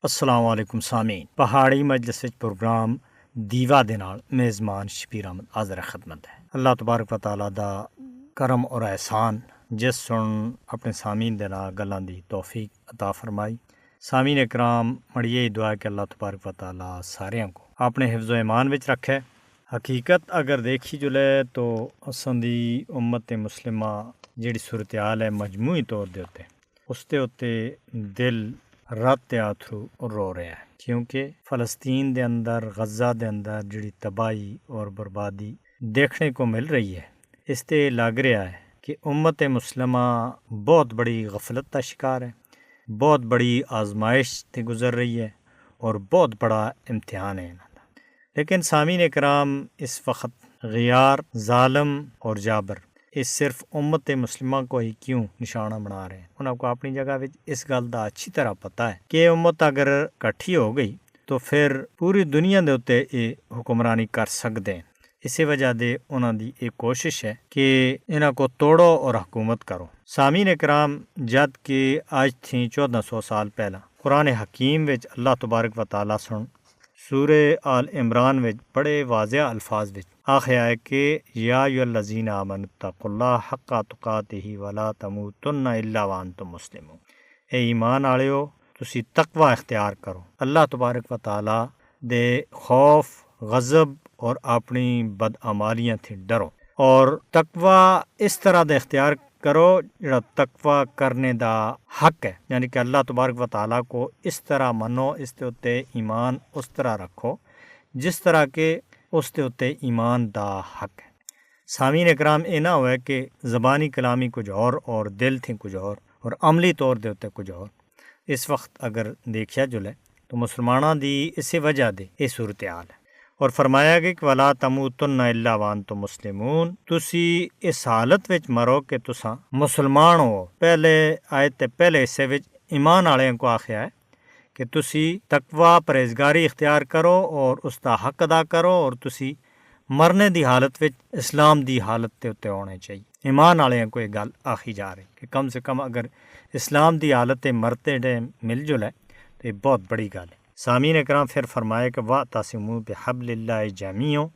السلام علیکم سامعین، پہاڑی مجلس پروگرام دیوا دے نال میزبان شبیر احمد حاضر خدمت ہے۔ اللہ تبارک و تعالیٰ دا کرم اور احسان جس سن اپنے سامعین دے نال گلاں دی توفیق عطا فرمائی۔ سامعین اکرام، مڑی یہی دعا ہے کہ اللہ تبارک و تعالیٰ ساریاں کو اپنے حفظ و ایمان وچ رکھے۔ حقیقت اگر دیکھی جلے تو اساں دی امت مسلمہ جیڑی صورتحال ہے مجموعی طور دے اتے اس دے اتے دل رات آتھرو رو رہا ہے، کیونکہ فلسطین دے اندر، غزہ دے اندر جڑی تباہی اور بربادی دیکھنے کو مل رہی ہے، اس تے لگ رہا ہے کہ امت مسلمہ بہت بڑی غفلت کا شکار ہے، بہت بڑی آزمائش تے گزر رہی ہے اور بہت بڑا امتحان ہے انہاں دا۔ لیکن سامعین اکرام، اس وقت غیار، ظالم اور جابر اس صرف امت مسلمہ کو ہی کیوں نشانہ بنا رہے ہیں؟ انہوں کو اپنی جگہ وچ اس گل دا اچھی طرح پتہ ہے کہ امت اگر کٹھی ہو گئی تو پھر پوری دنیا دے اتے یہ حکمرانی کر سکتے ہیں۔ اسی وجہ دے انہوں دی ایک کوشش ہے کہ انہاں کو توڑو اور حکومت کرو۔ سامعین اکرام، جد کہ آج تھی 1400 سال پہلا قرآن حکیم وچ اللہ تبارک و تعالیٰ سن سورہ آل عمران وچ بڑے واضح الفاظ وچ آخیا ہے کہ یا ایھا الذین آمنوا اتقوا اللہ حق تقاتہ ولا تموتن الا وانتم مسلمون۔ اے ایمان والےو، تسی تقوی اختیار کرو، اللہ تبارک و تعالیٰ دے خوف، غضب اور اپنی بدعمالیاں تھی ڈرو، اور تقوی اس طرح دے اختیار کرو جڑا تقوی کرنے دا حق ہے، یعنی کہ اللہ تبارک و تعالیٰ کو اس طرح منو، اس تے اتے ایمان اس طرح رکھو جس طرح کہ اس تے اتے ایمان دا حق ہے۔ سامعین اکرام، یہ نہ ہوئے کہ زبانی کلامی کچھ اور دل تھی کچھ اور عملی طور دے اتے کچھ اور۔ اس وقت اگر دیکھیا جلے تو مسلمانوں دی اسی وجہ دے یہ صورتحال ہے، اور فرمایا گیا کہ وَلَا تَمُوتُنَّ إِلَّا وَأَنْتُمْ مُسْلِمُونَ، تسی اس حالت وچ مرو کہ تساں مسلمان ہو۔ پہلے آیت تے پہلے حصے وچ ایمان والےاں کو آخیا ہے کہ تسی تقوی پرہیزگاری اختیار کرو اور اس دا حق ادا کرو، اور تسی مرنے دی حالت وچ اسلام دی حالت تے اتے ہونے چاہیے۔ ایمان والےاں کو یہ گل آخی جا رہی کہ کم سے کم اگر اسلام دی حالت مرتے ڈے مل جلے تو یہ بہت بڑی گل ہے۔ سامعین اکرام، پھر فرمائے کہ وَاعْتَصِمُوا بِحَبْلِ اللَّهِ جَمِيعًا،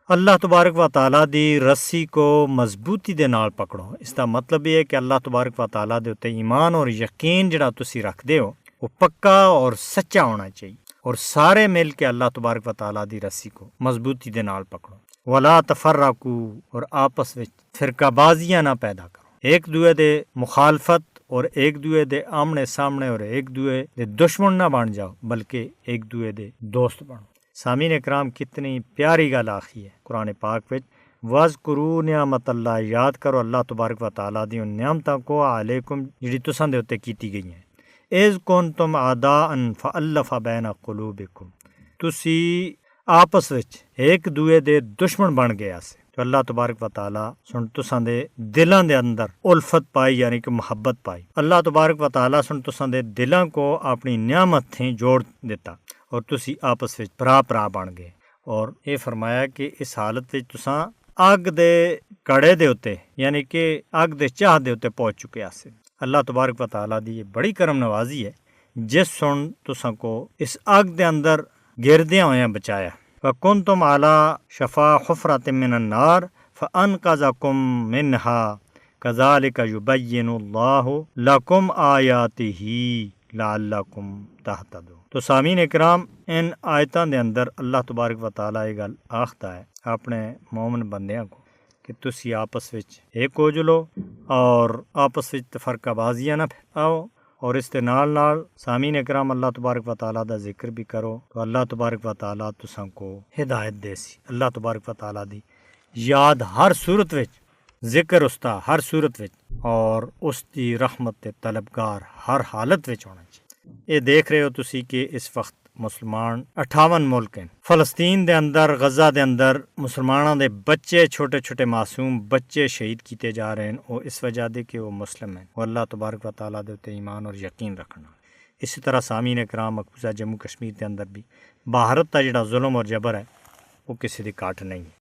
اللہ تبارک و تعالیٰ دی رسی کو مضبوطی دے نال پکڑو۔ اس دا مطلب یہ ہے کہ اللہ تبارک و تعالیٰ دے اتے ایمان اور یقین جڑا تسی رکھ دے ہو وہ پکا اور سچا ہونا چاہیے، اور سارے مل کے اللہ تبارک و تعالیٰ دی رسی کو مضبوطی دے نال پکڑو۔ وَلَا تَفَرَّقُوا، اور آپس وچ فرقہ بازیاں نہ پیدا کرو، ایک دوے دے مخالفت اور ایک دوے دے آمنے سامنے اور ایک دوے دے دشمن نہ بن جاؤ، بلکہ ایک دوے دے دوست بنو۔ سامعین اکرام، کتنی پیاری گل آخی ہے قرآن پاک وچ، وَاذْكُرُوا نعمت اللہ، یاد کرو اللہ تبارک و تعالیٰ دی ان نعمتاں کو علیکم جڑی تساں دے اتے کیتی گئی ہیں۔ اِذْ كُنْتُمْ أَعْدَاءً فَأَلَّفَ بَيْنَ قُلُوبِكُمْ، تسی آپس وچ ایک دوے دے دشمن بن گیا سے، تو اللہ تبارک و تعالیٰ سن تساں دے دلاں دے اندر الفت پائی، یعنی کہ محبت پائی۔ اللہ تبارک و تعالیٰ سن تساں دے دلاں کو اپنی نعمت تھیں جوڑ دیتا، اور تسی آپس وچ پرا بن گئے، اور یہ فرمایا کہ اس حالت وچ تساں اگ دے کڑے دے اتے، یعنی کہ اگ دے چاہ دے اتے پہنچ چکے آسے۔ اللہ تبارک و تعالیٰ دی یہ بڑی کرم نوازی ہے جس سن تساں کو اس اگ دے اندر گردیاں ہویاں بچایا۔ وَكُنْتُمْ عَلَى شَفَا حُفْرَةٍ مِّنَ النَّارِ فَأَنْقَذَكُم مِّنْهَا كَذَلِكَ يُبَيِّنُ اللَّهُ لَكُمْ آيَاتِهِ لَعَلَّكُمْ تَهْتَدُونَ۔ تو سامعین اکرام، ان آیتاں دے اندر اللہ تبارک و تعالیٰ یہ گل آخدا ہے اپنے مومن بندیاں کو کہ تسی آپس وچ ایک ہو جلو اور آپس وچ تفرقہ بازیاں نہ پھیلاؤ، اور اس دے نال سامعین اکرام اللہ تبارک و تعالیٰ دا ذکر بھی کرو، تو اللہ تبارک و تعالیٰ تساں کو ہدایت دے سی۔ اللہ تبارک و تعالیٰ دی یاد ہر صورت وچ، ذکر اس دا ہر صورت وچ، اور اس دی رحمت تے طلبگار ہر حالت وچ ہونا چاہیے۔ یہ دیکھ رہے ہو تسی کہ اس وقت مسلمان 58 ملک ہیں، فلسطین دے اندر، غزہ دے اندر مسلمانوں دے بچے، چھوٹے چھوٹے معصوم بچے شہید کیتے جا رہے ہیں، وہ اس وجہ دے کہ وہ مسلم ہیں، وہ اللہ تبارک و تعالیٰ دے تے ایمان اور یقین رکھنا۔ اسی طرح سامعین اکرام، مقبوضہ جموں کشمیر دے اندر بھی بھارت دا جڑا ظلم اور جبر ہے وہ کسی دی کاٹ نہیں ہے۔